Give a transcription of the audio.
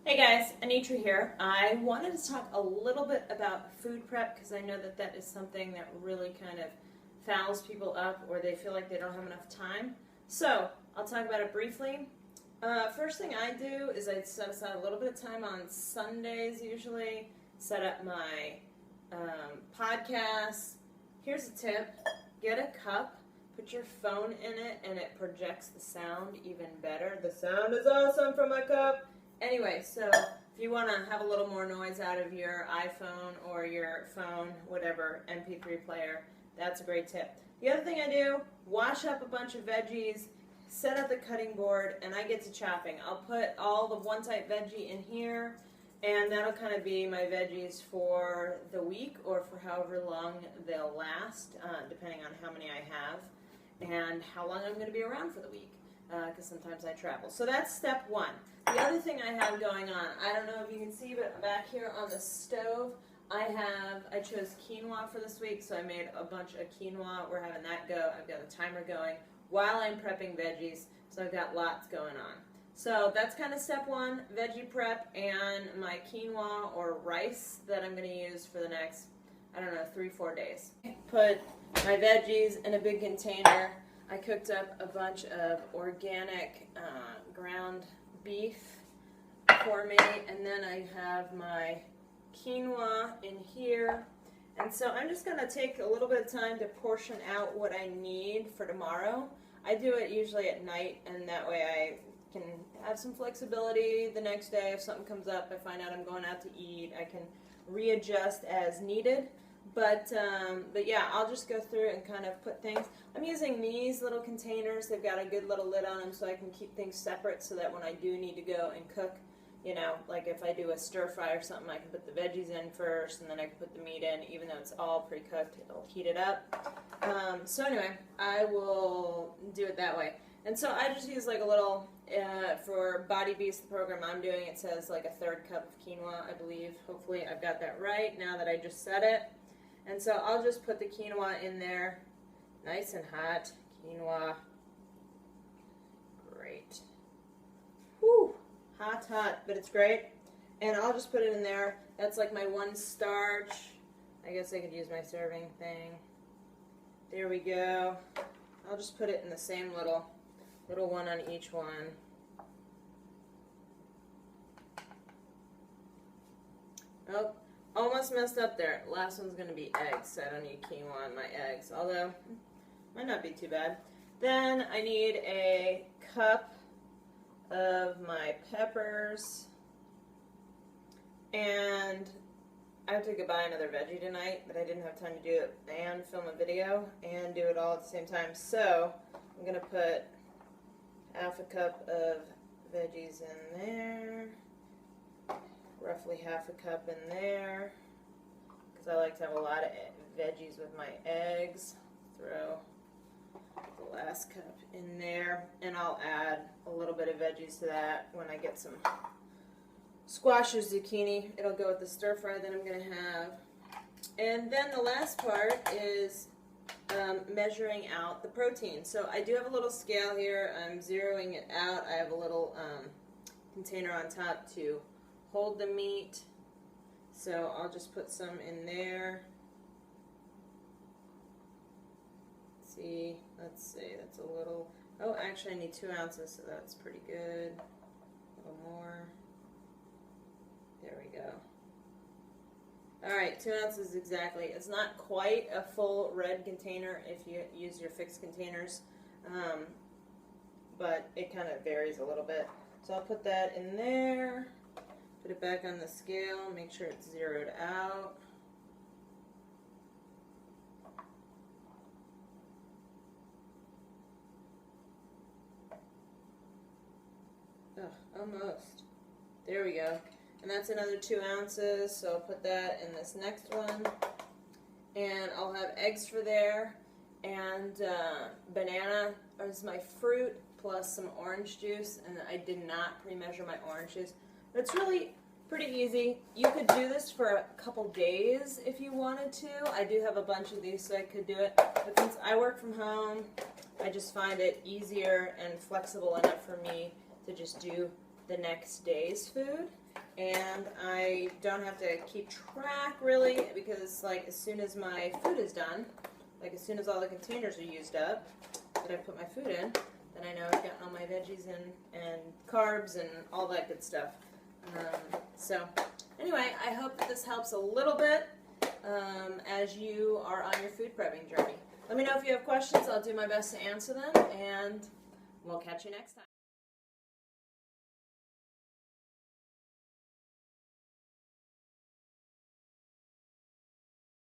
Hey guys, Anitra here. I wanted to talk a little bit about food prep because I know that is something that really kind of fouls people up or they feel like they don't have enough time. So I'll talk about it briefly. First thing I do is I set aside a little bit of time on Sundays usually, set up my podcasts. Here's a tip. Get a cup, put your phone in it, and it projects the sound even better. The sound is awesome from my cup. Anyway, so if you want to have a little more noise out of your iPhone or your phone, whatever, MP3 player, that's a great tip. The other thing I do, wash up a bunch of veggies, set up the cutting board, and I get to chopping. I'll put all the one type veggie in here, and that'll kind of be my veggies for the week or for however long they'll last, depending on how many I have and how long I'm going to be around for the week, because sometimes I travel. So that's step one. The other thing I have going on, I don't know if you can see, but back here on the stove, I chose quinoa for this week, so I made a bunch of quinoa. We're having that go. I've got a timer going while I'm prepping veggies, so I've got lots going on. So that's kind of step one, veggie prep, and my quinoa or rice that I'm going to use for the next, 3-4 days. Put my veggies in a big container. I cooked up a bunch of organic ground beef for me, and then I have my quinoa in here. And so I'm just going to take a little bit of time to portion out what I need for tomorrow. I do it usually at night, and that way I can have some flexibility the next day. If something comes up, I find out I'm going out to eat, I can readjust as needed. But yeah, I'll just go through and kind of put things. I'm using these little containers. They've got a good little lid on them so I can keep things separate so that when I do need to go and cook, like if I do a stir fry or something, I can put the veggies in first and then I can put the meat in. Even though it's all pre-cooked, it'll heat it up. So anyway, I will do it that way. And so I just use like a little, for Body Beast, the program I'm doing, it says like a 1/3 cup of quinoa, I believe. Hopefully I've got that right now that I just said it. And so I'll just put the quinoa in there, nice and hot. Quinoa, great. Whew, hot, but it's great. And I'll just put it in there. That's like my one starch. I guess I could use my serving thing. There we go. I'll just put it in the same little one on each one. Oh. Almost messed up there. Last one's going to be eggs, so I don't need quinoa in my eggs, although might not be too bad. Then I need a cup of my peppers, and I have to go buy another veggie tonight, but I didn't have time to do it and film a video and do it all at the same time. So I'm going to put 1/2 cup of veggies in there. Roughly 1/2 cup in there, because I like to have a lot of veggies with my eggs. Throw the last cup in there, and I'll add a little bit of veggies to that when I get some squash or zucchini. It'll go with the stir fry that I'm going to have. And then the last part is measuring out the protein. So I do have a little scale here. I'm zeroing it out. I have a little container on top to hold the meat, so I'll just put some in there. Let's see, that's a little, oh actually I need 2 ounces, so that's pretty good. A little more. There we go. Alright, 2 ounces exactly. It's not quite a full red container if you use your fixed containers, but it kind of varies a little bit. So I'll put that in there. Put it back on the scale, make sure it's zeroed out. Almost. There we go. And that's another 2 ounces, so I'll put that in this next one. And I'll have eggs for there, and banana is my fruit, plus some orange juice, and I did not pre-measure my orange juice. But it's really pretty easy. You could do this for a couple days if you wanted to. I do have a bunch of these, so I could do it. But since I work from home, I just find it easier and flexible enough for me to just do the next day's food. and I don't have to keep track really, because like as soon as my food is done, like as soon as all the containers are used up that I put my food in, then I know I've gotten all my veggies and carbs and all that good stuff. So anyway, I hope that this helps a little bit as you are on your food prepping journey. Let me know if you have questions. I'll do my best to answer them, and we'll catch you next time.